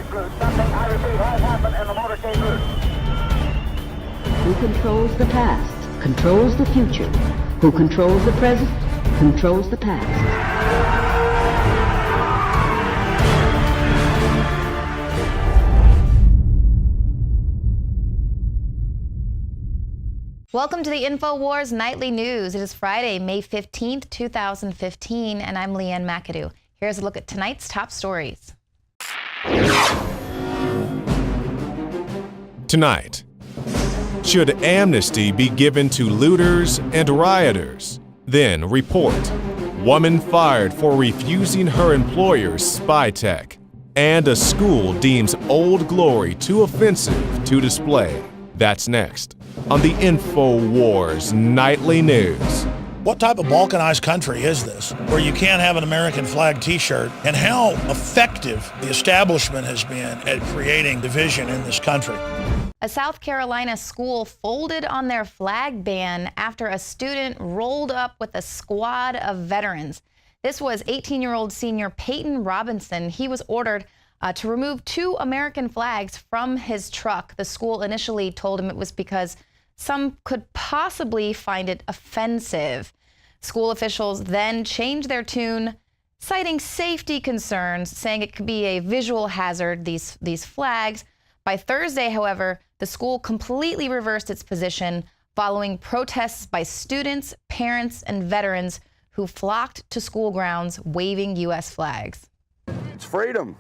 motorcade route. Something, I repeat, has happened in the motorcade route. Who controls the past, controls the future. Who controls the present, controls the past. Welcome to the Infowars Nightly News. It is Friday, May 15th, 2015, and I'm Leanne McAdoo. Here's a look at tonight's top stories. Tonight, should amnesty be given to looters and rioters? Then report, woman fired for refusing her employer's spy tech, and a school deems Old Glory too offensive to display. That's next on the Infowars Nightly News. What type of balkanized country is this, where you can't have an American flag t-shirt, and how effective the establishment has been at creating division in this country? A South Carolina school folded on their flag ban after a student rolled up with a squad of veterans. This was 18-year-old senior Peyton Robinson. He was ordered to remove 2 American flags from his truck. The school initially told him it was because some could possibly find it offensive. School officials then changed their tune, citing safety concerns, saying it could be a visual hazard, these flags. By Thursday, however, the school completely reversed its position following protests by students, parents, and veterans who flocked to school grounds waving U.S. flags. It's freedom.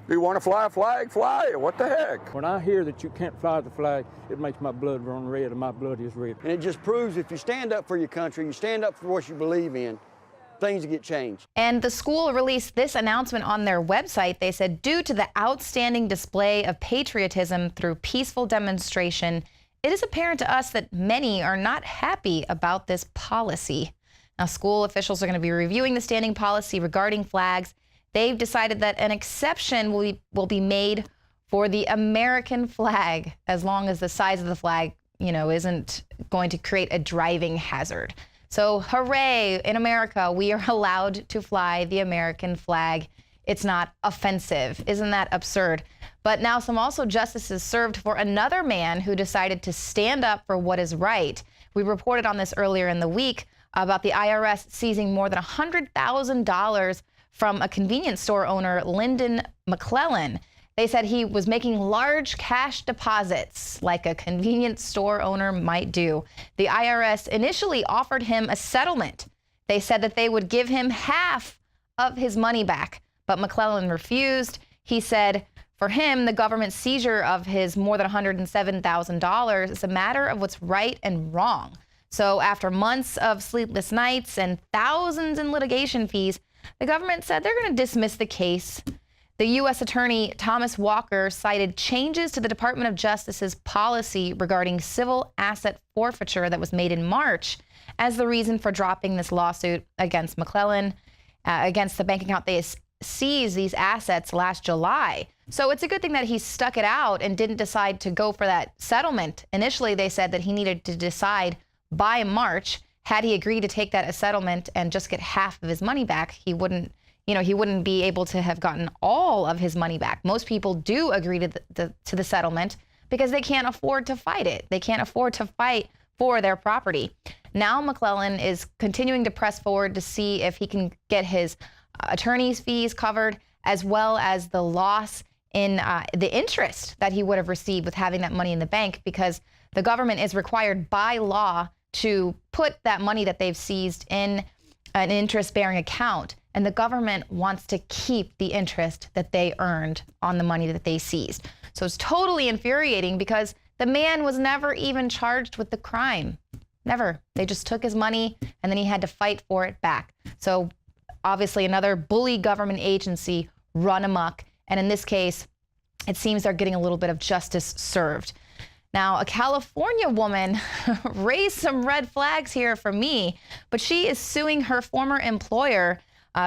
Do you want to fly a flag? Fly it. What the heck? When I hear that you can't fly the flag, it makes my blood run red, and my blood is red. And it just proves if you stand up for your country, you stand up for what you believe in, things get changed. And the school released this announcement on their website. They said, due to the outstanding display of patriotism through peaceful demonstration, it is apparent to us that many are not happy about this policy. Now, school officials are going to be reviewing the standing policy regarding flags. They've decided that an exception will be made for the American flag, as long as the size of the flag, isn't going to create a driving hazard. So hooray, in America, we are allowed to fly the American flag. It's not offensive. Isn't that absurd? But now some also justices served for another man who decided to stand up for what is right. We reported on this earlier in the week about the IRS seizing more than $100,000 from a convenience store owner, Lyndon McClellan. They said he was making large cash deposits like a convenience store owner might do. The IRS initially offered him a settlement. They said that they would give him half of his money back, but McClellan refused. He said for him, the government seizure of his more than $107,000 is a matter of what's right and wrong. So after months of sleepless nights and thousands in litigation fees, the government said they're going to dismiss the case. The U.S. Attorney Thomas Walker cited changes to the Department of Justice's policy regarding civil asset forfeiture that was made in March as the reason for dropping this lawsuit against McClellan, against the bank account they seized these assets last July. So it's a good thing that he stuck it out and didn't decide to go for that settlement. Initially, they said that he needed to decide by March. Had he agreed to take that as settlement and just get half of his money back, he wouldn't be able to have gotten all of his money back. Most people do agree to the settlement because they can't afford to fight it. They can't afford to fight for their property. Now McClellan is continuing to press forward to see if he can get his attorney's fees covered, as well as the loss in the interest that he would have received with having that money in the bank, because the government is required by law to put that money that they've seized in an interest-bearing account, and the government wants to keep the interest that they earned on the money that they seized. So it's totally infuriating because the man was never even charged with the crime. Never. They just took his money and then he had to fight for it back. So obviously another bully government agency run amok, and in this case, it seems they're getting a little bit of justice served. Now, a California woman raised some red flags here for me, but she is suing her former employer.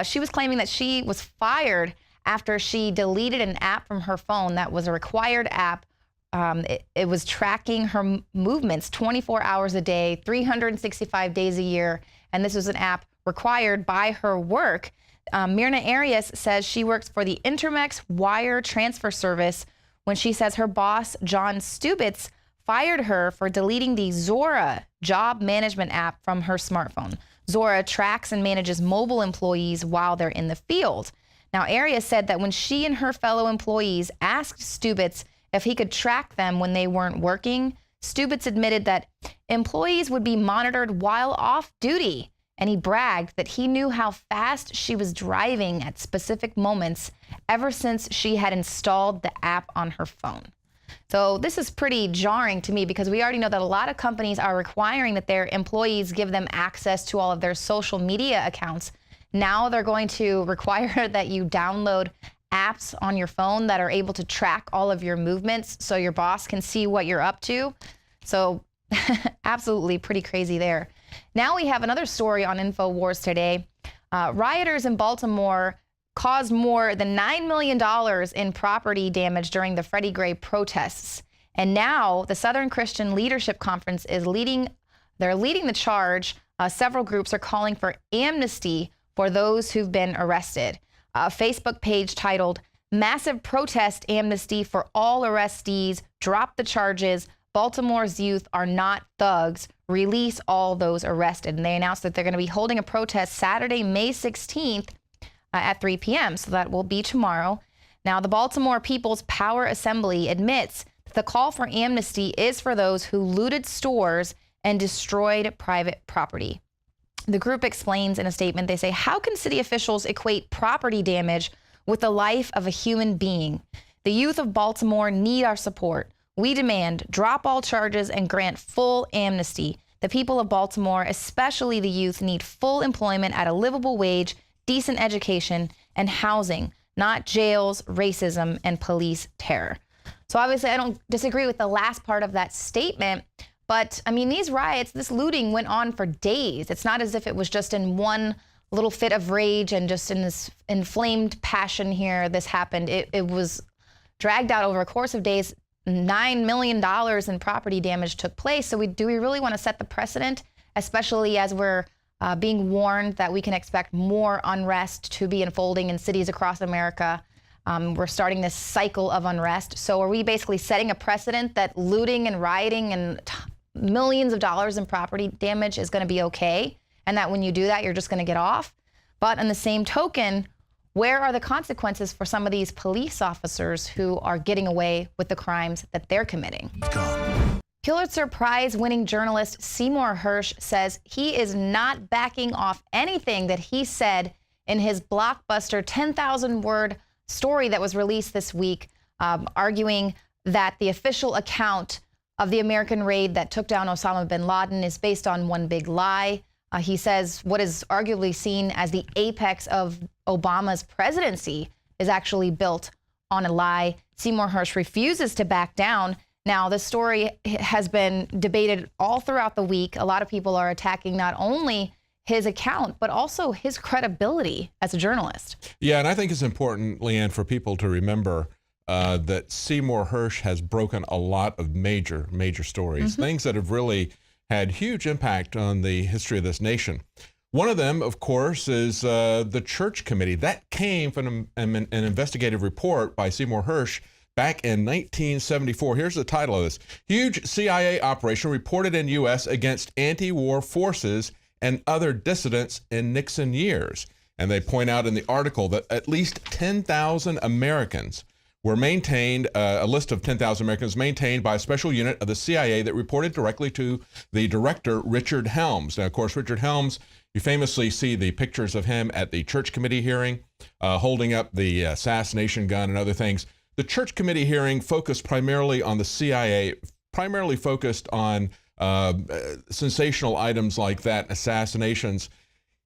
She was claiming that she was fired after she deleted an app from her phone that was a required app. It was tracking her movements 24 hours a day, 365 days a year, and this was an app required by her work. Myrna Arias says she works for the Intermex wire transfer service when she says her boss, John Stubitz, fired her for deleting the Zora job management app from her smartphone. Zora tracks and manages mobile employees while they're in the field. Now, Arias said that when she and her fellow employees asked Stubitz if he could track them when they weren't working, Stubitz admitted that employees would be monitored while off duty. And he bragged that he knew how fast she was driving at specific moments ever since she had installed the app on her phone. So this is pretty jarring to me because we already know that a lot of companies are requiring that their employees give them access to all of their social media accounts. Now they're going to require that you download apps on your phone that are able to track all of your movements so your boss can see what you're up to. So absolutely pretty crazy there. Now we have another story on Infowars today. Rioters in Baltimore caused more than $9 million in property damage during the Freddie Gray protests. And now the Southern Christian Leadership Conference is leading the charge. Several groups are calling for amnesty for those who've been arrested. A Facebook page titled "Massive Protest Amnesty for All Arrestees. Drop the Charges. Baltimore's youth are not thugs. Release all those arrested." And they announced that they're going to be holding a protest Saturday, May 16th at 3 p.m. So that will be tomorrow. Now, the Baltimore People's Power Assembly admits that the call for amnesty is for those who looted stores and destroyed private property. The group explains in a statement, they say, "How can city officials equate property damage with the life of a human being? The youth of Baltimore need our support. We demand drop all charges and grant full amnesty. The people of Baltimore, especially the youth, need full employment at a livable wage, decent education, and housing, not jails, racism, and police terror." So obviously I don't disagree with the last part of that statement, but I mean, these riots, this looting went on for days. It's not as if it was just in one little fit of rage and just in this inflamed passion here this happened. It was dragged out over a course of days. $9 million in property damage took place. So do we really want to set the precedent, especially as we're being warned that we can expect more unrest to be unfolding in cities across America? We're starting this cycle of unrest. So are we basically setting a precedent that looting and rioting and millions of dollars in property damage is going to be okay, and that when you do that, you're just going to get off? But on the same token, where are the consequences for some of these police officers who are getting away with the crimes that they're committing? Pulitzer Prize-winning journalist Seymour Hersh says he is not backing off anything that he said in his blockbuster 10,000-word story that was released this week, arguing that the official account of the American raid that took down Osama bin Laden is based on one big lie. He says what is arguably seen as the apex of Obama's presidency is actually built on a lie. Seymour Hersh refuses to back down. Now, the story has been debated all throughout the week. A lot of people are attacking not only his account, but also his credibility as a journalist. Yeah, and I think it's important, Leanne, for people to remember that Seymour Hersh has broken a lot of major stories, things that have really had huge impact on the history of this nation. One of them, of course, is the Church Committee. That came from an investigative report by Seymour Hersh back in 1974. Here's the title of this: "Huge CIA operation reported in U.S. against anti-war forces and other dissidents in Nixon years." And they point out in the article that at least 10,000 Americans were maintained, a list of 10,000 Americans maintained by a special unit of the CIA that reported directly to the director, Richard Helms. Now, of course, Richard Helms, you famously see the pictures of him at the Church Committee hearing, holding up the assassination gun and other things. The Church Committee hearing focused primarily on the CIA, primarily focused on sensational items like that, assassinations.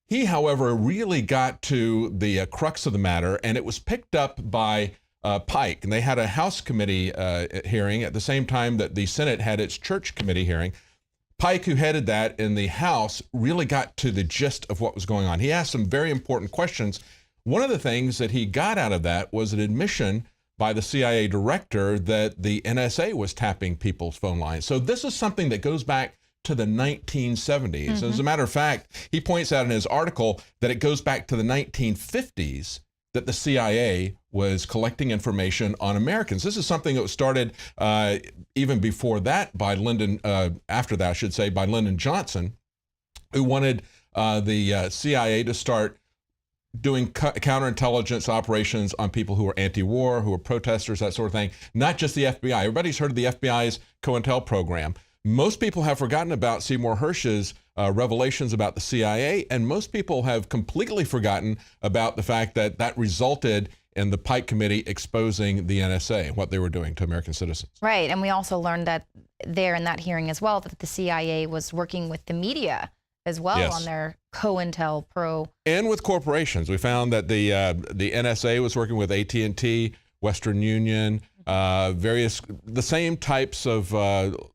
He, however, really got to the crux of the matter, and it was picked up by Pike. And they had a House committee hearing at the same time that the Senate had its Church Committee hearing. Pike, who headed that in the House, really got to the gist of what was going on. He asked some very important questions. One of the things that he got out of that was an admission by the CIA director that the NSA was tapping people's phone lines. So this is something that goes back to the 1970s. As a matter of fact, he points out in his article that it goes back to the 1950s that the CIA was collecting information on Americans. This is something that was started even before that by Lyndon, after that, I should say, by Lyndon Johnson, who wanted the CIA to start doing counterintelligence operations on people who are anti-war, who are protesters, that sort of thing. Not just the FBI. Everybody's heard of the FBI's COINTEL program. Most people have forgotten about Seymour Hersh's revelations about the CIA, and most people have completely forgotten about the fact that that resulted in the Pike Committee exposing the NSA, what they were doing to American citizens. Right, and we also learned that there in that hearing as well, that the CIA was working with the media as well on their COINTEL Pro. And with corporations. We found that the NSA was working with AT&T, Western Union, the same types of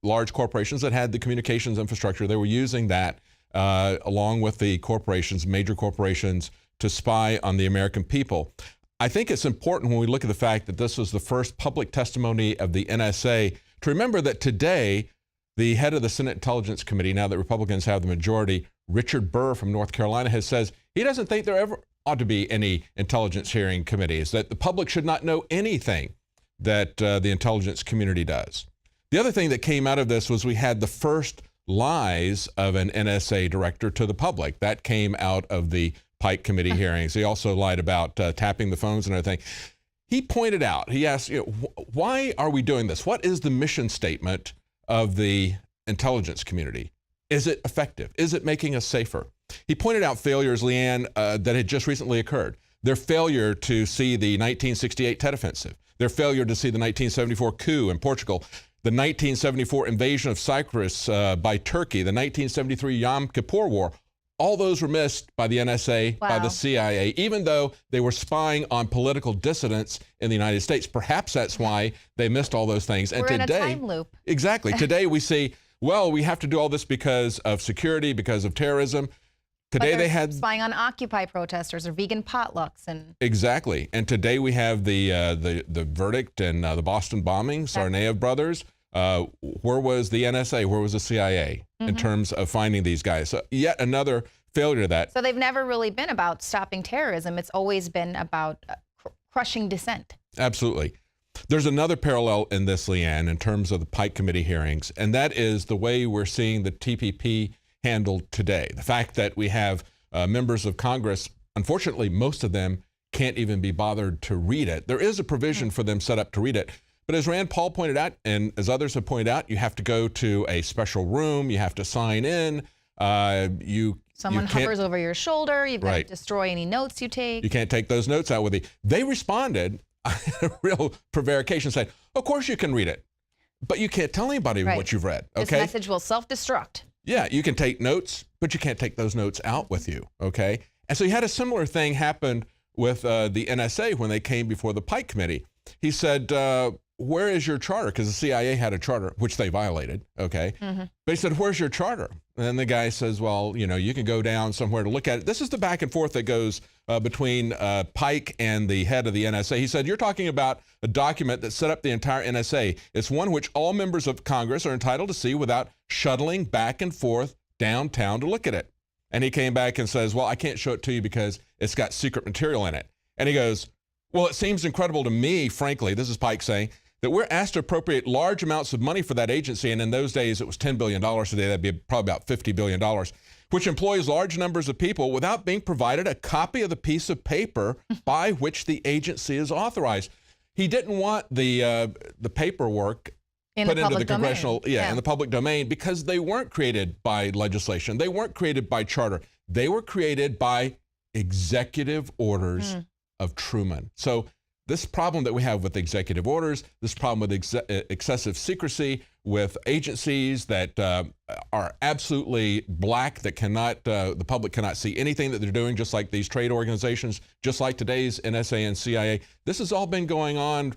large corporations that had the communications infrastructure. They were using that along with the corporations, major corporations, to spy on the American people. I think it's important when we look at the fact that this was the first public testimony of the NSA to remember that today, the head of the Senate Intelligence Committee, now that Republicans have the majority, Richard Burr from North Carolina, says he doesn't think there ever ought to be any intelligence hearing committees, that the public should not know anything that the intelligence community does. The other thing that came out of this was we had the first lies of an NSA director to the public. That came out of the Pike Committee hearings. He also lied about tapping the phones and everything. He pointed out, he asked, why are we doing this? What is the mission statement of the intelligence community? Is it effective? Is it making us safer? He pointed out failures, Leanne, that had just recently occurred. Their failure to see the 1968 Tet Offensive, their failure to see the 1974 coup in Portugal, the 1974 invasion of Cyprus by Turkey, the 1973 Yom Kippur War. All those were missed by the NSA, by the CIA, even though they were spying on political dissidents in the United States. Perhaps that's why they missed all those things. And We're today, in a time loop. Exactly. Today we see, well, we have to do all this because of security, because of terrorism. Today they had spying on Occupy protesters or vegan potlucks and exactly. And today we have the verdict in the Boston bombing, Tsarnaev brothers. Where was the NSA? Where was the CIA in terms of finding these guys? So yet another failure to that. So they've never really been about stopping terrorism. It's always been about crushing dissent. Absolutely. There's another parallel in this, Leanne, in terms of the Pike Committee hearings, and that is the way we're seeing the TPP handled today. The fact that we have members of Congress, unfortunately, most of them can't even be bothered to read it. There is a provision for them set up to read it. But as Rand Paul pointed out, and as others have pointed out, you have to go to a special room, you have to sign in, Someone hovers over your shoulder, you've got to destroy any notes you take. You can't take those notes out with you. They responded, a real prevarication, saying, of course you can read it, but you can't tell anybody what you've read, okay? This message will self-destruct. Yeah, you can take notes, but you can't take those notes out with you, okay? And so you had a similar thing happen with the NSA when they came before the Pike Committee. He said, where is your charter? Because the CIA had a charter, which they violated, okay? But he said, where's your charter? And then the guy says, well, you can go down somewhere to look at it. This is the back and forth that goes between Pike and the head of the NSA. He said, you're talking about a document that set up the entire NSA. It's one which all members of Congress are entitled to see without shuttling back and forth downtown to look at it. And he came back and says, well, I can't show it to you because it's got secret material in it. And he goes, well, it seems incredible to me, frankly, this is Pike saying, that we're asked to appropriate large amounts of money for that agency, and in those days it was $10 billion. Today that'd be probably about $50 billion, which employs large numbers of people without being provided a copy of the piece of paper by which the agency is authorized. He didn't want the paperwork put into the congressional, in the public domain, because they weren't created by legislation. They weren't created by charter. They were created by executive orders of Truman. So this problem that we have with executive orders, this problem with excessive secrecy, with agencies that are absolutely black, that cannot, the public cannot see anything that they're doing, just like these trade organizations, just like today's NSA and CIA. This has all been going on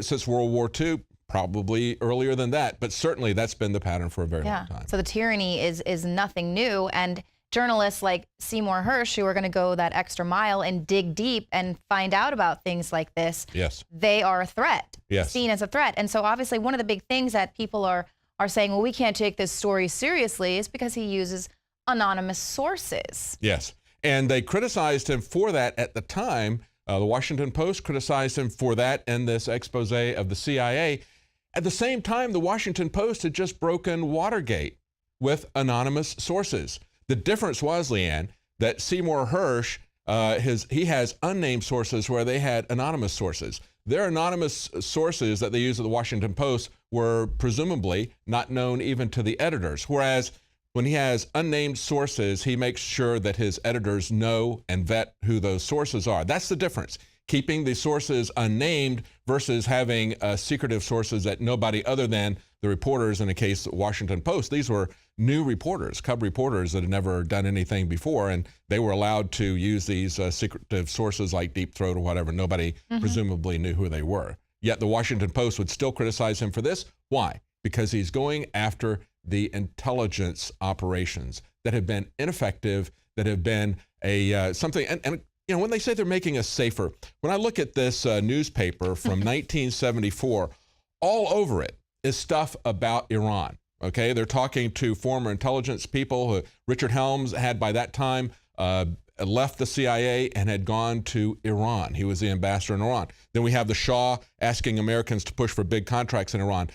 since World War II, probably earlier than that, but certainly that's been the pattern for a very long time. So the tyranny is nothing new, and journalists like Seymour Hersh, who are going to go that extra mile and dig deep and find out about things like this, they are a threat, seen as a threat. And so obviously one of the big things that people are are saying, well, we can't take this story seriously, is because he uses anonymous sources. Yes, and they criticized him for that at the time. The Washington Post criticized him for that in this expose of the CIA. At the same time, the Washington Post had just broken Watergate with anonymous sources. The difference was, Leanne, that Seymour Hersh, he has unnamed sources where they had anonymous sources. Their anonymous sources that they used at the Washington Post were presumably not known even to the editors, whereas when he has unnamed sources, he makes sure that his editors know and vet who those sources are. That's the difference. Keeping the sources unnamed versus having secretive sources that nobody other than the reporters, in the case of the Washington Post, these were new reporters, cub reporters that had never done anything before, and they were allowed to use these secretive sources like Deep Throat or whatever. Nobody presumably knew who they were. Yet the Washington Post would still criticize him for this. Why? Because he's going after the intelligence operations that have been ineffective, that have been something, and you know, when they say they're making us safer, when I look at this newspaper from 1974, all over it is stuff about Iran. Okay, they're talking to former intelligence people. Richard Helms had by that time left the CIA and had gone to Iran. He was the ambassador in Iran. Then we have the Shah asking Americans to push for big contracts in Iran.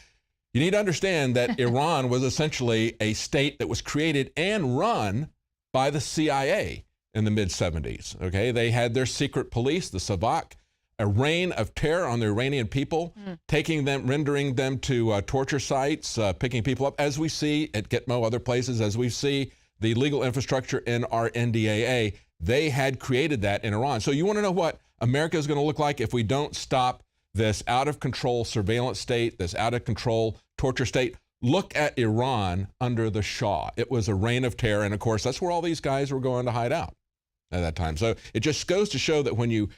You need to understand that Iran was essentially a state that was created and run by the CIA in the mid-70s. Okay, they had their secret police, the Savak, a reign of terror on the Iranian people, taking them, rendering them to torture sites, picking people up, as we see at Gitmo, other places, as we see the legal infrastructure in our NDAA. They had created that in Iran. So you want to know what America is going to look like if we don't stop this out-of-control surveillance state, this out-of-control torture state? Look at Iran under the Shah. It was a reign of terror, and of course, that's where all these guys were going to hide out at that time. So it just goes to show that when you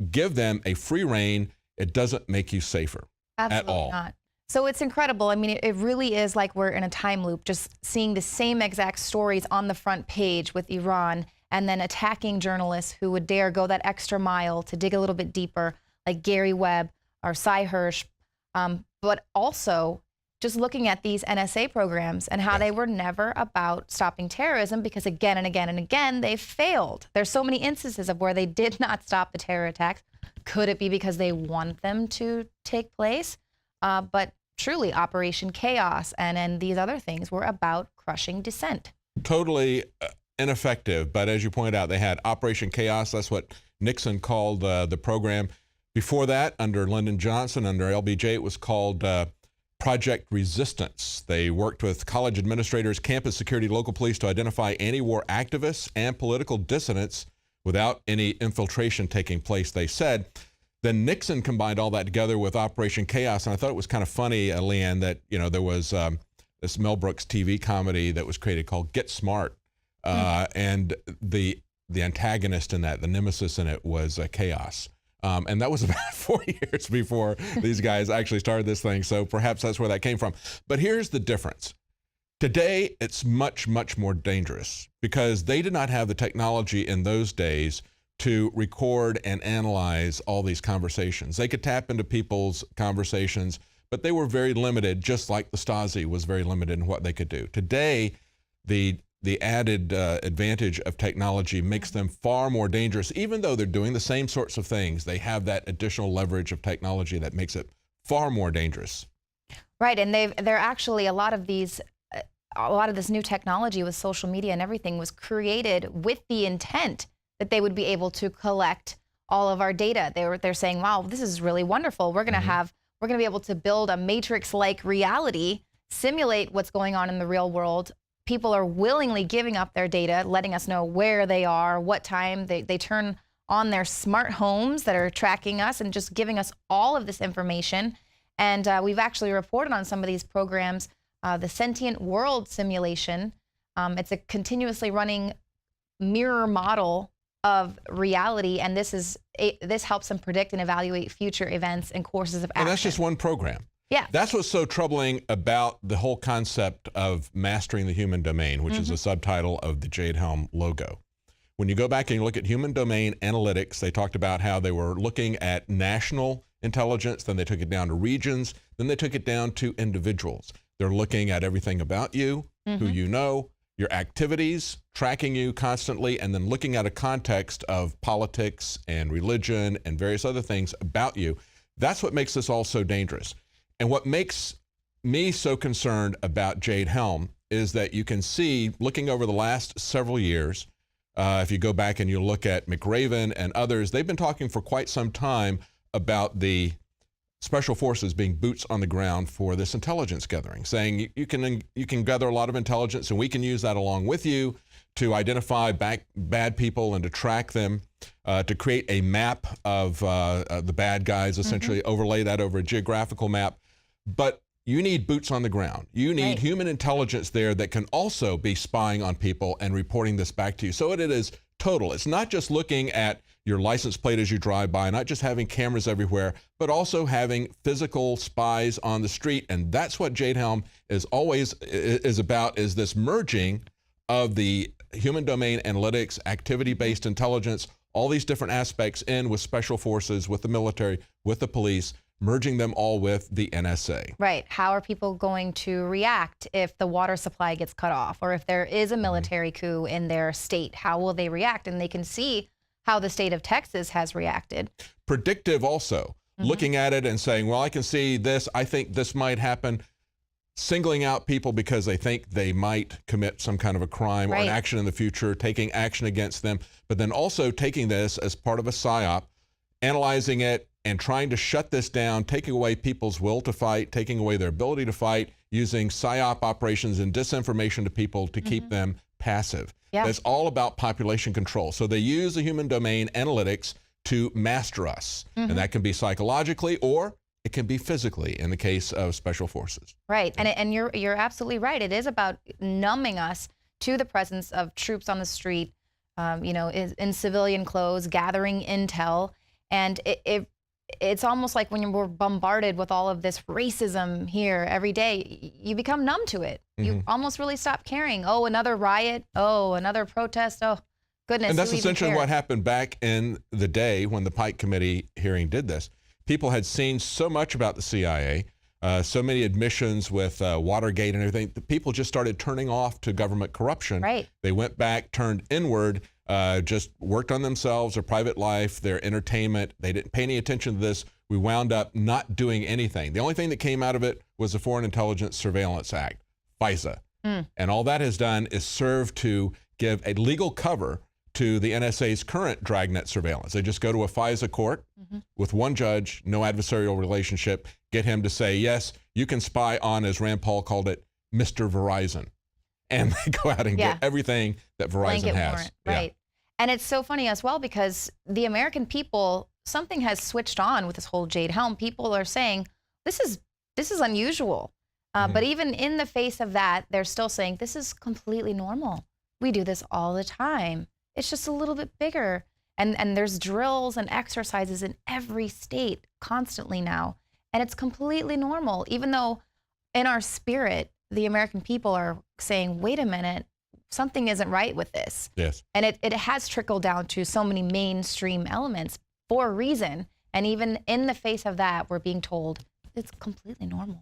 give them a free reign, it doesn't make you safer at all. Not. So it's incredible. I mean, it really is like we're in a time loop, just seeing the same exact stories on the front page with Iran, and then attacking journalists who would dare go that extra mile to dig a little bit deeper, like Gary Webb or Cy Hirsch, but also just looking at these NSA programs and how they were never about stopping terrorism, because again and again and again, they failed. There's so many instances of where they did not stop the terror attacks. Could it be because they want them to take place? But truly, Operation Chaos and these other things were about crushing dissent. Totally ineffective. But as you pointed out, they had Operation Chaos. That's what Nixon called the program. Before that, under Lyndon Johnson, under LBJ, it was called Project Resistance. They worked with college administrators, campus security, local police to identify anti-war activists and political dissidents without any infiltration taking place, they said. Then Nixon combined all that together with Operation Chaos, and I thought it was kind of funny, Leanne, that there was this Mel Brooks TV comedy that was created called Get Smart, and the antagonist in that, the nemesis in it, was Chaos. And that was about 4 years before these guys actually started this thing. So perhaps that's where that came from. But here's the difference. Today, it's much, much more dangerous because they did not have the technology in those days to record and analyze all these conversations. They could tap into people's conversations, but they were very limited, just like the Stasi was very limited in what they could do. Today, the added advantage of technology makes them far more dangerous. Even though they're doing the same sorts of things, they have that additional leverage of technology that makes it far more dangerous. Right, and they're actually, a lot of this new technology with social media and everything was created with the intent that they would be able to collect all of our data. They're saying, wow, this is really wonderful. We're going to be able to build a matrix-like reality, simulate what's going on in the real world. People are willingly giving up their data, letting us know where they are, what time. They turn on their smart homes that are tracking us and just giving us all of this information. And we've actually reported on some of these programs, the Sentient World Simulation. It's a continuously running mirror model of reality, and this helps them predict and evaluate future events and courses of action. And that's just one program. Yeah. That's what's so troubling about the whole concept of mastering the human domain, which is a subtitle of the Jade Helm logo. When you go back and you look at human domain analytics, they talked about how they were looking at national intelligence, then they took it down to regions, then they took it down to individuals. They're looking at everything about you, who you know, your activities, tracking you constantly, and then looking at a context of politics and religion and various other things about you. That's what makes this all so dangerous. And what makes me so concerned about Jade Helm is that you can see, looking over the last several years, if you go back and you look at McRaven and others, they've been talking for quite some time about the special forces being boots on the ground for this intelligence gathering, saying you can gather a lot of intelligence and we can use that along with you to identify bad people and to track them, to create a map of the bad guys, essentially overlay that over a geographical map. But you need boots on the ground. You need human intelligence there that can also be spying on people and reporting this back to you. So it is total. It's not just looking at your license plate as you drive by, not just having cameras everywhere, but also having physical spies on the street. And that's what Jade Helm is about, is this merging of the human domain analytics, activity-based intelligence, all these different aspects in with special forces, with the military, with the police, merging them all with the NSA. Right. How are people going to react if the water supply gets cut off, or if there is a military coup in their state? How will they react? And they can see how the state of Texas has reacted. Predictive also, looking at it and saying, well, I can see this, I think this might happen, singling out people because they think they might commit some kind of a crime or an action in the future, taking action against them, but then also taking this as part of a PSYOP, analyzing it and trying to shut this down, taking away people's will to fight, taking away their ability to fight, using PSYOP operations and disinformation to people to keep them passive. That's all about population control. So they use the human domain analytics to master us. And that can be psychologically or it can be physically in the case of special forces. Right. And you're absolutely right. It is about numbing us to the presence of troops on the street, you know, in civilian clothes, gathering intel. And it's almost like when we're bombarded with all of this racism here every day, you become numb to it. You almost really stop caring. Oh, another riot. Oh, another protest. Oh, goodness. And that's essentially what happened back in the day when the Pike Committee hearing did this. People had seen so much about the CIA, so many admissions with Watergate and everything, that people just started turning off to government corruption. Right. They went back, turned inward, just worked on themselves, their private life, their entertainment. They didn't pay any attention to this. We wound up not doing anything. The only thing that came out of it was the Foreign Intelligence Surveillance Act, FISA. And all that has done is serve to give a legal cover to the NSA's current dragnet surveillance. They just go to a FISA court with one judge, no adversarial relationship, get him to say, yes, you can spy on, as Rand Paul called it, Mr. Verizon. And they go out and get everything that Verizon Blanket has. warrant, right. And it's so funny as well because the American people, something has switched on with this whole Jade Helm. People are saying, this is unusual. But even in the face of that, they're still saying, this is completely normal. We do this all the time. It's just a little bit bigger. And there's drills and exercises in every state constantly now. And it's completely normal, even though in our spirit, the American people are saying, wait a minute, something isn't right with this. Yes. And it has trickled down to so many mainstream elements for a reason. And even in the face of that, we're being told it's completely normal.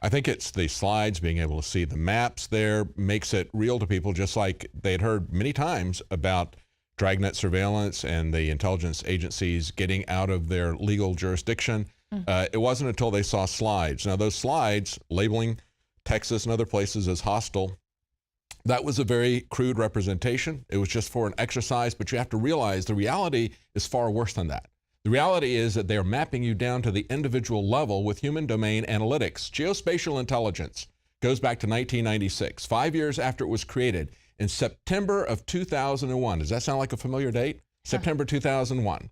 I think it's the slides, being able to see the maps there makes it real to people, just like they'd heard many times about dragnet surveillance and the intelligence agencies getting out of their legal jurisdiction. It wasn't until they saw slides. Now, those slides labeling Texas and other places as hostile, that was a very crude representation. It was just for an exercise, but you have to realize the reality is far worse than that. The reality is that they're mapping you down to the individual level with human domain analytics. Geospatial intelligence goes back to 1996, 5 years after it was created. In September of 2001, does that sound like a familiar date? September 2001.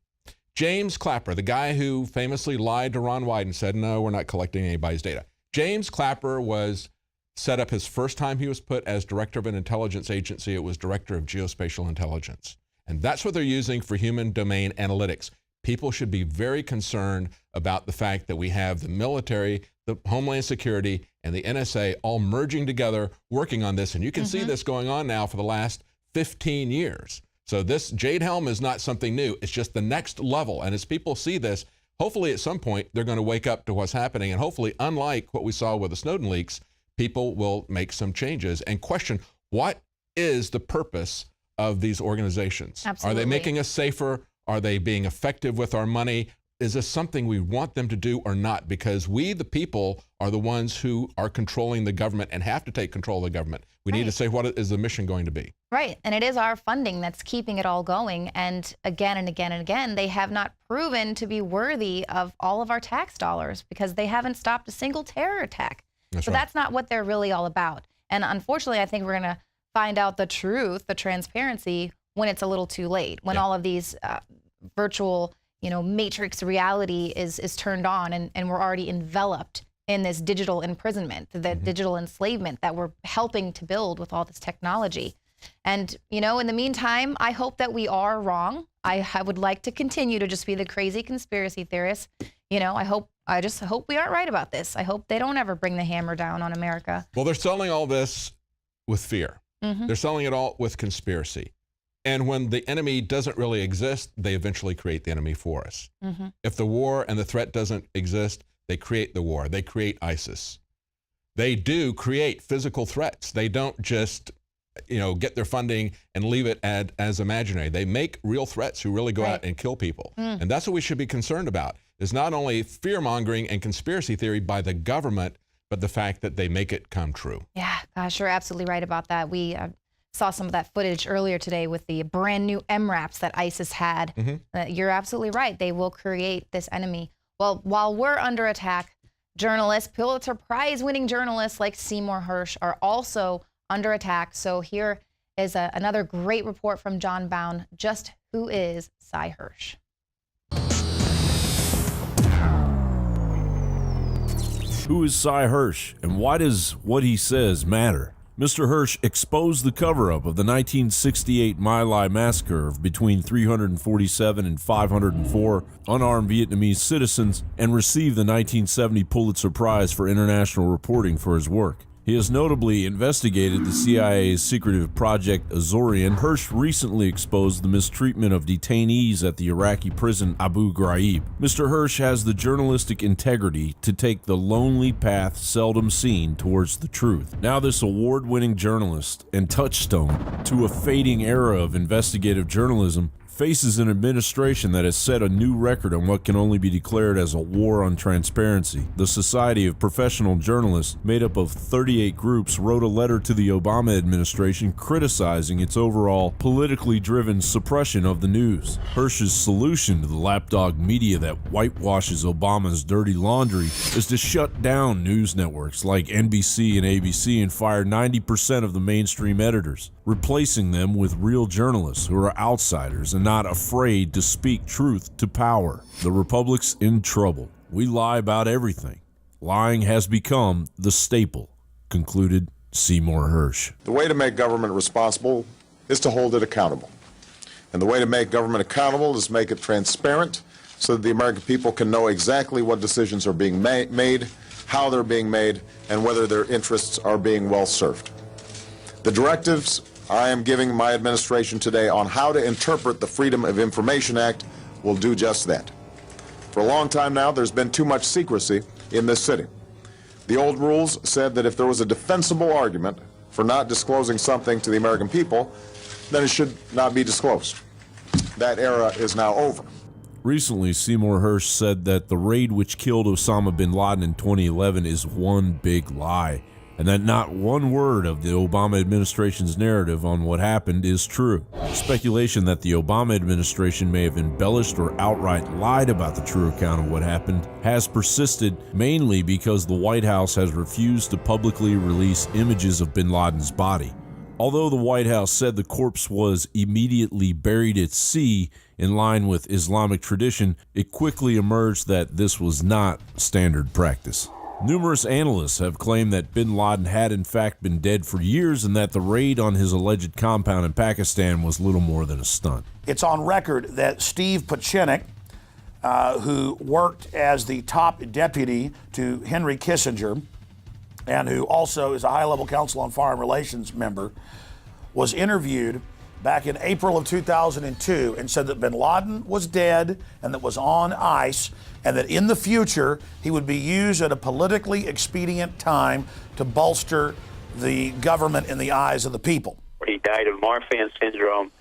James Clapper, the guy who famously lied to Ron Wyden and said, no, we're not collecting anybody's data. James Clapper was set up his first time he was put as director of an intelligence agency. It was director of geospatial intelligence. And that's what they're using for human domain analytics. People should be very concerned about the fact that we have the military, the Homeland Security, and the NSA all merging together, working on this. And you can see this going on now for the last 15 years. So this Jade Helm is not something new. It's just the next level. And as people see this, hopefully at some point they're going to wake up to what's happening. And hopefully, unlike what we saw with the Snowden leaks, people will make some changes and question what is the purpose of these organizations. Absolutely. Are they making us safer? Are they being effective with our money? Is this something we want them to do or not? Because we, the people, are the ones who are controlling the government and have to take control of the government. We need to say, what is the mission going to be? Right. And it is our funding that's keeping it all going. And again and again and again, they have not proven to be worthy of all of our tax dollars because they haven't stopped a single terror attack. So that's not what they're really all about. And unfortunately, I think we're going to find out the truth, the transparency, when it's a little too late, when all of these virtual, matrix reality is turned on and we're already enveloped in this digital imprisonment, the digital enslavement that we're helping to build with all this technology. And, in the meantime, I hope that we are wrong. I would like to continue to just be the crazy conspiracy theorist. I just hope we aren't right about this. I hope they don't ever bring the hammer down on America. Well, they're selling all this with fear. They're selling it all with conspiracy. And when the enemy doesn't really exist, they eventually create the enemy for us. If the war and the threat doesn't exist, they create the war. They create ISIS. They do create physical threats. They don't just, get their funding and leave it as imaginary. They make real threats who really go out and kill people. And that's what we should be concerned about, is not only fear-mongering and conspiracy theory by the government, but the fact that they make it come true. Yeah, gosh, you're absolutely right about that. We saw some of that footage earlier today with the brand new MRAPs that ISIS had. You're absolutely right. They will create this enemy. Well, while we're under attack, journalists, Pulitzer Prize winning journalists like Seymour Hersh are also under attack. So here is another great report from John Bound. Just who is Cy Hersh? Who is Cy Hersh, and why does what he says matter? Mr. Hersh exposed the cover-up of the 1968 My Lai massacre of between 347 and 504 unarmed Vietnamese citizens and received the 1970 Pulitzer Prize for international reporting for his work. He has notably investigated the CIA's secretive Project Azorian. Hersh recently exposed the mistreatment of detainees at the Iraqi prison Abu Ghraib. Mr. Hersh has the journalistic integrity to take the lonely path seldom seen towards the truth. Now this award-winning journalist and touchstone to a fading era of investigative journalism faces an administration that has set a new record on what can only be declared as a war on transparency. The Society of Professional Journalists, made up of 38 groups, wrote a letter to the Obama administration criticizing its overall politically driven suppression of the news. Hersh's solution to the lapdog media that whitewashes Obama's dirty laundry is to shut down news networks like NBC and ABC and fire 90% of the mainstream editors, replacing them with real journalists who are outsiders and not afraid to speak truth to power. The Republic's in trouble. We lie about everything. Lying has become the staple, concluded Seymour Hersh. The way to make government responsible is to hold it accountable. And the way to make government accountable is make it transparent so that the American people can know exactly what decisions are being made, how they're being made, and whether their interests are being well served. The directives I am giving my administration today on how to interpret the Freedom of Information Act will do just that. For a long time now, there's been too much secrecy in this city. The old rules said that if there was a defensible argument for not disclosing something to the American people, then it should not be disclosed. That era is now over. Recently, Seymour Hersh said that the raid which killed Osama bin Laden in 2011 is one big lie, and that not one word of the Obama administration's narrative on what happened is true. Speculation that the Obama administration may have embellished or outright lied about the true account of what happened has persisted, mainly because the White House has refused to publicly release images of bin Laden's body. Although the White House said the corpse was immediately buried at sea in line with Islamic tradition, it quickly emerged that this was not standard practice. Numerous analysts have claimed that bin Laden had in fact been dead for years and that the raid on his alleged compound in Pakistan was little more than a stunt. It's on record that Steve Pachinik, who worked as the top deputy to Henry Kissinger and who also is a high-level Council on Foreign Relations member, was interviewed back in April of 2002 and said that bin Laden was dead and that was on ice, and that in the future he would be used at a politically expedient time to bolster the government in the eyes of the people. He died of Marfan syndrome.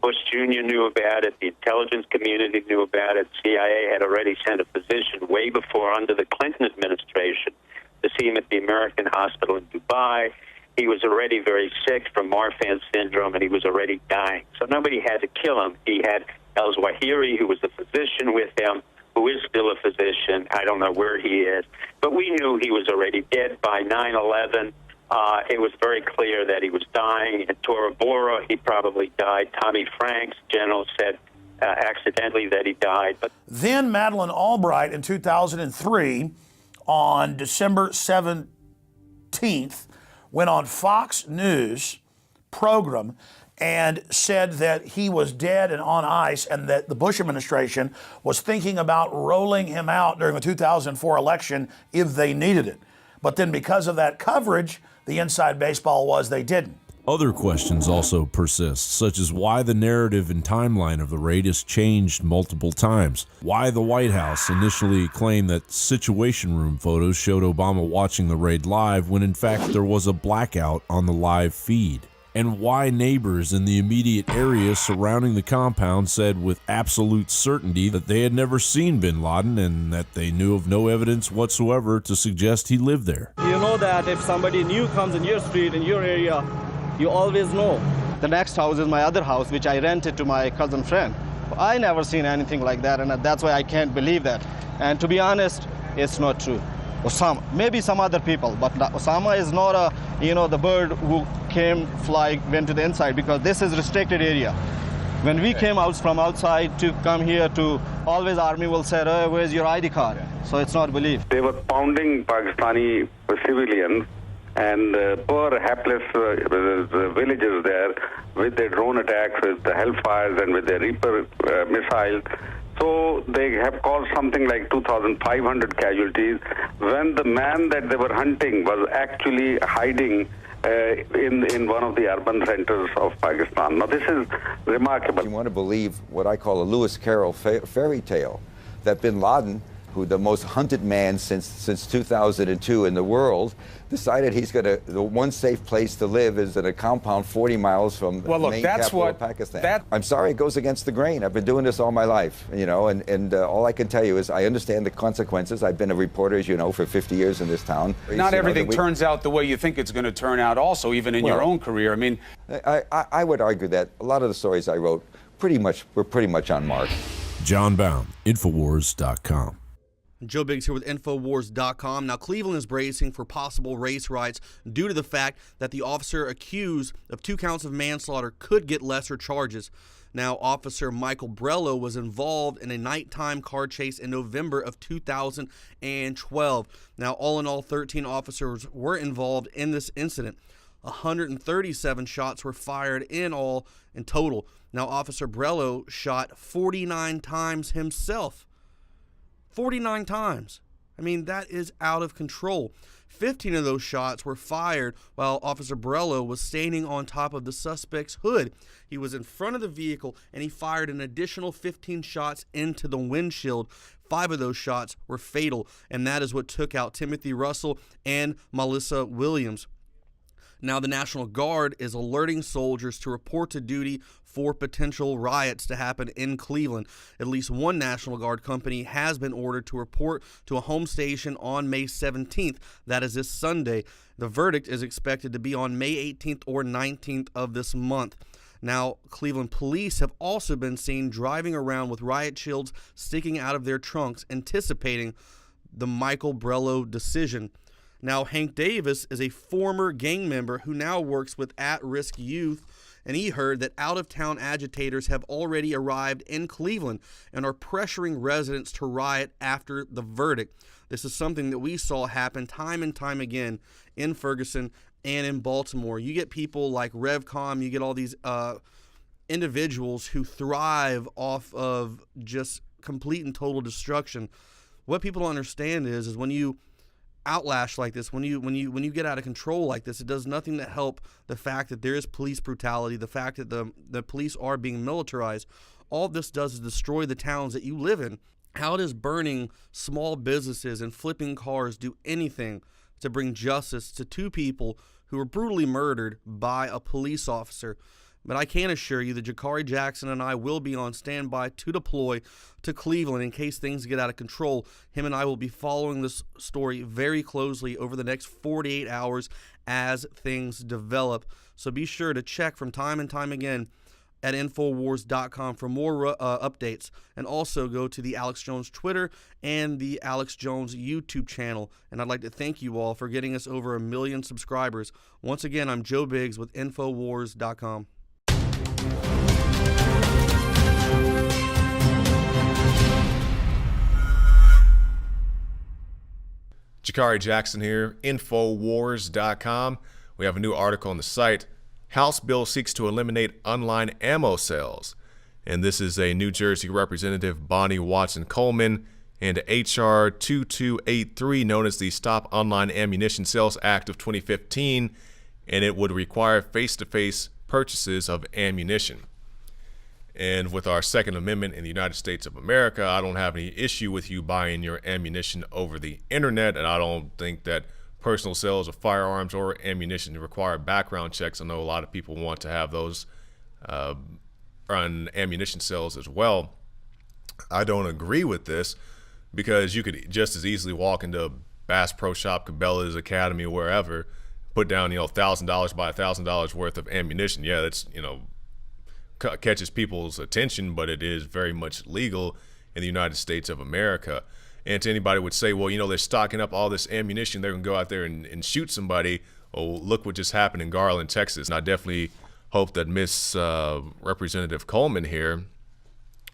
Bush Jr. knew about it. The intelligence community knew about it. CIA had already sent a physician way before, under the Clinton administration, to see him at the American hospital in Dubai. He was already very sick from Marfan syndrome, and he was already dying. So nobody had to kill him. He had El-Zawahiri, who was a physician with him, who is still a physician. I don't know where he is. But we knew he was already dead by 9/11. It was very clear that he was dying. At Tora Bora, he probably died. Tommy Franks, general, said accidentally that he died. But then Madeleine Albright in 2003, on December 17th, went on Fox News program and said that he was dead and on ice, and that the Bush administration was thinking about rolling him out during the 2004 election if they needed it. But then because of that coverage, the inside baseball was they didn't. Other questions also persist, such as why the narrative and timeline of the raid has changed multiple times, why the White House initially claimed that Situation Room photos showed Obama watching the raid live when in fact there was a blackout on the live feed, and why neighbors in the immediate area surrounding the compound said with absolute certainty that they had never seen bin Laden and that they knew of no evidence whatsoever to suggest he lived there. You know that if somebody new comes in your street, in your area, you always know. The next house is my other house, which I rented to my cousin friend. I never seen anything like that, and that's why I can't believe that. And to be honest, it's not true. Osama, maybe some other people, but Osama is not the bird who went to the inside, because this is restricted area. When we came out from outside to come here, to always army will say, oh, where's your ID card? So it's not believed. They were pounding Pakistani civilians and poor hapless villagers there with their drone attacks, with the Hellfires and with their Reaper missiles. So they have caused something like 2,500 casualties when the man that they were hunting was actually hiding in one of the urban centers of Pakistan. Now this is remarkable. You want to believe what I call a Lewis Carroll fairy tale, that bin Laden, who the most hunted man since 2002 in the world, decided the one safe place to live is in a compound 40 miles from the main capital of Pakistan. I'm sorry, it goes against the grain. I've been doing this all my life, and all I can tell you is I understand the consequences. I've been a reporter, as you know, for 50 years in this town. Not everything turns out the way you think it's going to turn out also, even in your own career. I mean, I would argue that a lot of the stories I wrote were pretty much on mark. John Baum, Infowars.com. Joe Biggs here with Infowars.com. Now, Cleveland is bracing for possible race riots due to the fact that the officer accused of 2 counts of manslaughter could get lesser charges. Now, Officer Michael Brello was involved in a nighttime car chase in November of 2012. Now, all in all, 13 officers were involved in this incident. 137 shots were fired in total. Now, Officer Brello shot 49 times himself. 49 times. I mean, that is out of control. 15 of those shots were fired while Officer Brello was standing on top of the suspect's hood. He was in front of the vehicle, and he fired an additional 15 shots into the windshield. 5 of those shots were fatal, and that is what took out Timothy Russell and Melissa Williams. Now, the National Guard is alerting soldiers to report to duty for potential riots to happen in Cleveland. At least one National Guard company has been ordered to report to a home station on May 17th. That is this Sunday. The verdict is expected to be on May 18th or 19th of this month. Now, Cleveland police have also been seen driving around with riot shields sticking out of their trunks, anticipating the Michael Brello decision. Now, Hank Davis is a former gang member who now works with at-risk youth, and he heard that out-of-town agitators have already arrived in Cleveland and are pressuring residents to riot after the verdict. This is something that we saw happen time and time again in Ferguson and in Baltimore. You get people like RevCom, you get all these individuals who thrive off of just complete and total destruction. What people don't understand is when you outlash like this, when you get out of control like this, it does nothing to help the fact that there is police brutality, the fact that the police are being militarized. All this does is destroy the towns that you live in. How does burning small businesses and flipping cars do anything to bring justice to two people who were brutally murdered by a police officer? But I can assure you that Jakari Jackson and I will be on standby to deploy to Cleveland in case things get out of control. Him and I will be following this story very closely over the next 48 hours as things develop. So be sure to check from time and time again at Infowars.com for more updates. And also go to the Alex Jones Twitter and the Alex Jones YouTube channel. And I'd like to thank you all for getting us over 1 million subscribers. Once again, I'm Joe Biggs with Infowars.com. Jakari Jackson here, Infowars.com. We have a new article on the site. House bill seeks to eliminate online ammo sales. And this is a New Jersey Representative Bonnie Watson Coleman and H.R. 2283, known as the Stop Online Ammunition Sales Act of 2015, and it would require face-to-face purchases of ammunition. And with our Second Amendment in the United States of America, I don't have any issue with you buying your ammunition over the internet, and I don't think that personal sales of firearms or ammunition require background checks. I know a lot of people want to have those on ammunition sales as well. I don't agree with this because you could just as easily walk into Bass Pro Shop, Cabela's, Academy, wherever, put down, $1,000, buy $1,000 worth of ammunition. Yeah, that's, catches people's attention, but it is very much legal in the United States of America. And to anybody would say, well, they're stocking up all this ammunition, they're gonna go out there and shoot somebody. Oh, look what just happened in Garland, Texas. And I definitely hope that Miss Representative Coleman here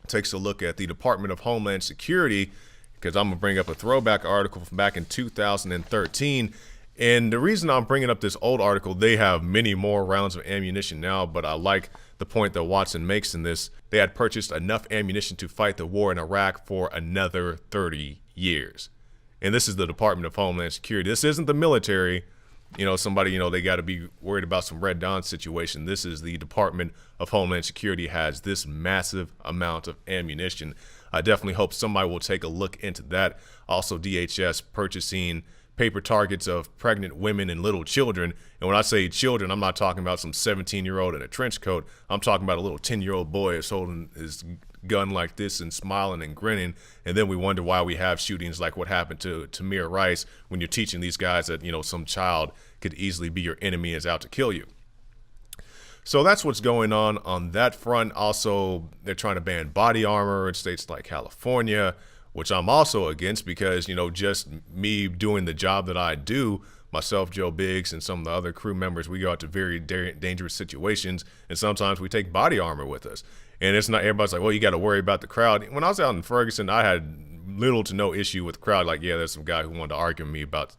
takes a look at the Department of Homeland Security, because I'm gonna bring up a throwback article from back in 2013. And the reason I'm bringing up this old article, they have many more rounds of ammunition now, but I like the point that Watson makes in this. They had purchased enough ammunition to fight the war in Iraq for another 30 years. And this is the Department of Homeland Security. This isn't the military. Somebody, they got to be worried about some Red Dawn situation. This is the Department of Homeland Security has this massive amount of ammunition. I definitely hope somebody will take a look into that. Also, DHS purchasing paper targets of pregnant women and little children. And when I say children, I'm not talking about some 17-year-old in a trench coat. I'm talking about a little 10-year-old boy who's holding his gun like this and smiling and grinning. And then we wonder why we have shootings like what happened to Tamir Rice, when you're teaching these guys that, some child could easily be your enemy, is out to kill you. So that's what's going on that front. Also, they're trying to ban body armor in states like California, which I'm also against because, just me doing the job that I do, myself, Joe Biggs, and some of the other crew members, we go out to very dangerous situations, and sometimes we take body armor with us. And it's not, everybody's like, well, you got to worry about the crowd. When I was out in Ferguson, I had little to no issue with the crowd. Like, yeah, there's some guy who wanted to argue with me about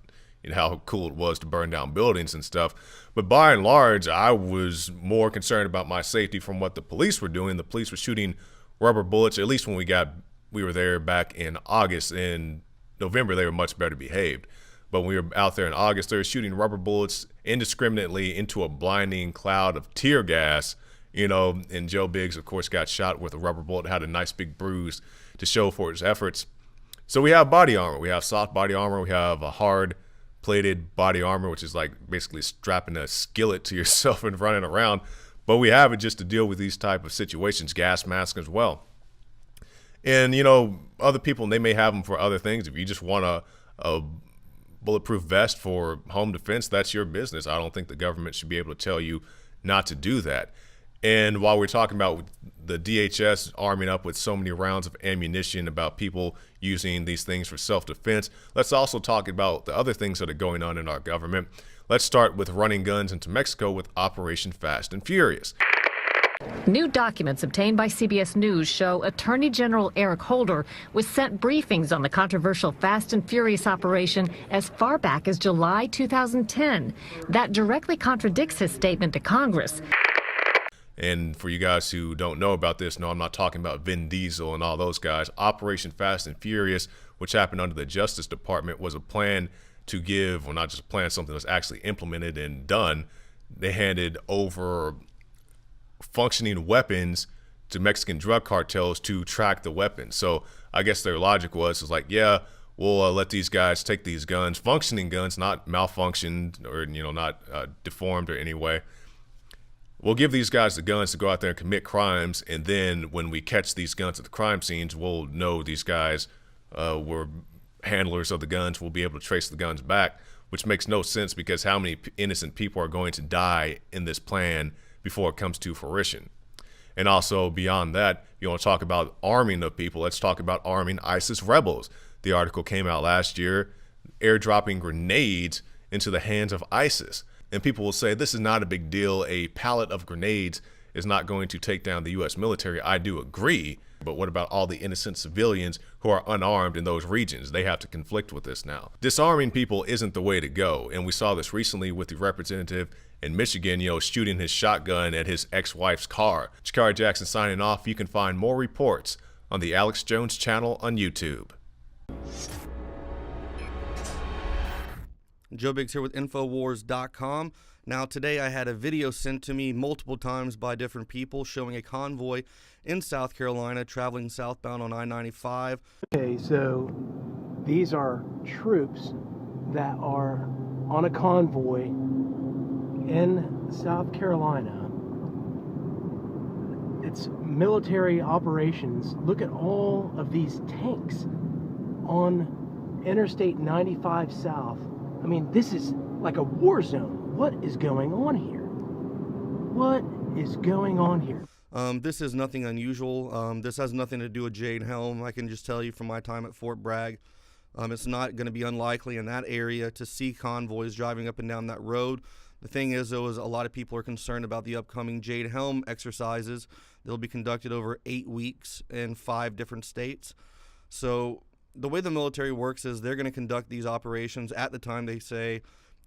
how cool it was to burn down buildings and stuff. But by and large, I was more concerned about my safety from what the police were doing. The police were shooting rubber bullets, at least when we were there back in August. In November, they were much better behaved. But when we were out there in August, they were shooting rubber bullets indiscriminately into a blinding cloud of tear gas, and Joe Biggs, of course, got shot with a rubber bullet, had a nice big bruise to show for his efforts. So we have body armor. We have soft body armor. We have a hard plated body armor, which is like basically strapping a skillet to yourself and running around. But we have it just to deal with these type of situations, gas masks as well. And, other people, they may have them for other things. If you just want a bulletproof vest for home defense, that's your business. I don't think the government should be able to tell you not to do that. And while we're talking about the DHS arming up with so many rounds of ammunition, about people using these things for self-defense, let's also talk about the other things that are going on in our government. Let's start with running guns into Mexico with Operation Fast and Furious. New documents obtained by CBS News show Attorney General Eric Holder was sent briefings on the controversial Fast and Furious operation as far back as July 2010. That directly contradicts his statement to Congress. And for you guys who don't know about this, no, I'm not talking about Vin Diesel and all those guys. Operation Fast and Furious, which happened under the Justice Department, was a plan to give, well, not just a plan, something that's actually implemented and done. They handed over functioning weapons to Mexican drug cartels to track the weapons. So I guess their logic was like, yeah, we'll let these guys take these guns, functioning guns, not malfunctioned or, you know, not deformed or any way. We'll give these guys the guns to go out there and commit crimes, and then when we catch these guns at the crime scenes, we'll know these guys were handlers of the guns. We'll be able to trace the guns back, which makes no sense because how many innocent people are going to die in this plan before it comes to fruition? And also beyond that, you want to talk about arming of people, let's talk about arming ISIS rebels. The article came out last year, airdropping grenades into the hands of ISIS. And people will say, this is not a big deal. A pallet of grenades is not going to take down the U.S. military. I do agree. But what about all the innocent civilians who are unarmed in those regions? They have to conflict with this now. Disarming people isn't the way to go. And we saw this recently with the representative in Michigan, you know, shooting his shotgun at his ex-wife's car. Shakari Jackson signing off. You can find more reports on the Alex Jones channel on YouTube. Joe Biggs here with Infowars.com. Now today I had a video sent to me multiple times by different people showing a convoy in South Carolina traveling southbound on I-95. Okay, so these are troops that are on a convoy in South Carolina. It's military operations. Look at all of these tanks on Interstate 95 South. I mean, this is like a war zone. What is going on here? What is going on here? This is nothing unusual. This has nothing to do with Jade Helm. I can just tell you from my time at Fort Bragg, it's not going to be unlikely in that area to see convoys driving up and down that road. The thing is, though, is a lot of people are concerned about the upcoming Jade Helm exercises. They'll be conducted over 8 weeks in 5 different states. So the way the military works is they're going to conduct these operations at the time they say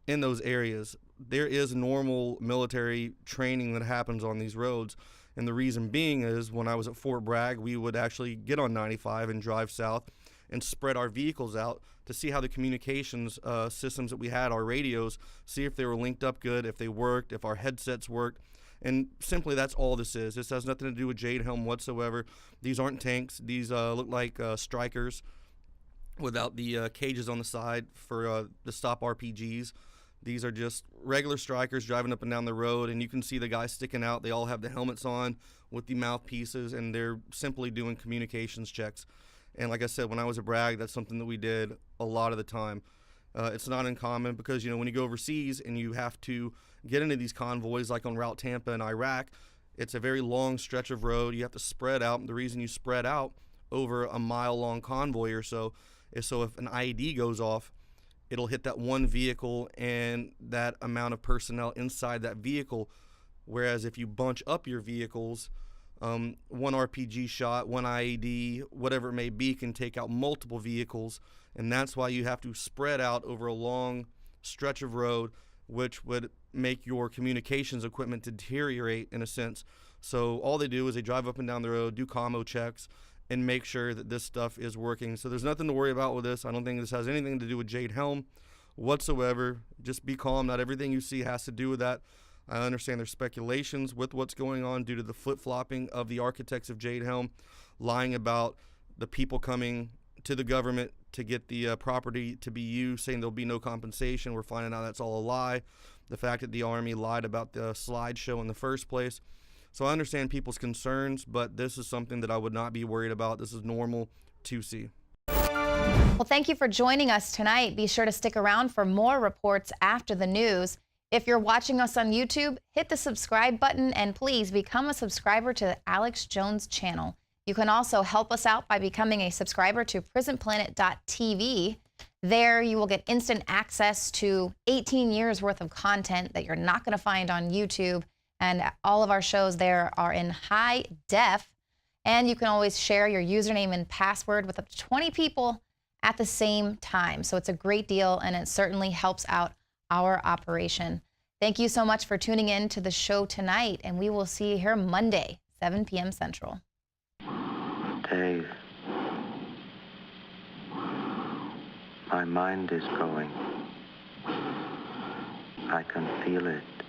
in those areas. There is normal military training that happens on these roads. And the reason being is when I was at Fort Bragg, we would actually get on 95 and drive south and spread our vehicles out to see how the communications systems that we had, our radios, see if they were linked up good, if they worked, if our headsets worked. And simply that's all this is. This has nothing to do with Jade Helm whatsoever. These aren't tanks. These look like strikers without the cages on the side for to stop RPGs. These are just regular strikers driving up and down the road, and you can see the guys sticking out. They all have the helmets on with the mouthpieces, and they're simply doing communications checks. And like I said, when I was at Bragg, that's something that we did a lot of the time. It's not uncommon because, you know, when you go overseas and you have to get into these convoys like on Route Tampa in Iraq, it's a very long stretch of road. You have to spread out. The reason you spread out over a mile-long convoy or so is so if an IED goes off, it'll hit that one vehicle and that amount of personnel inside that vehicle. Whereas if you bunch up your vehicles, one RPG shot, one IED, whatever it may be, can take out multiple vehicles. And that's why you have to spread out over a long stretch of road, which would make your communications equipment deteriorate in a sense. So all they do is they drive up and down the road, do commo checks, and make sure that this stuff is working. So there's nothing to worry about with this. I don't think this has anything to do with Jade Helm whatsoever. Just be calm. Not everything you see has to do with that. I understand there's speculations with what's going on due to the flip-flopping of the architects of Jade Helm, lying about the people coming to the government to get the property to be used, saying there'll be no compensation. We're finding out that's all a lie. The fact that the Army lied about the slideshow in the first place. So I understand people's concerns, but this is something that I would not be worried about. This is normal to see. Well, thank you for joining us tonight. Be sure to stick around for more reports after the news. If you're watching us on YouTube, hit the subscribe button and please become a subscriber to the Alex Jones channel. You can also help us out by becoming a subscriber to prisonplanet.tv. There you will get instant access to 18 years worth of content that you're not going to find on YouTube. And all of our shows there are in high def. And you can always share your username and password with up to 20 people at the same time. So it's a great deal, and it certainly helps out our operation. Thank you so much for tuning in to the show tonight, and we will see you here Monday, 7 p.m. Central. Dave, my mind is going. I can feel it.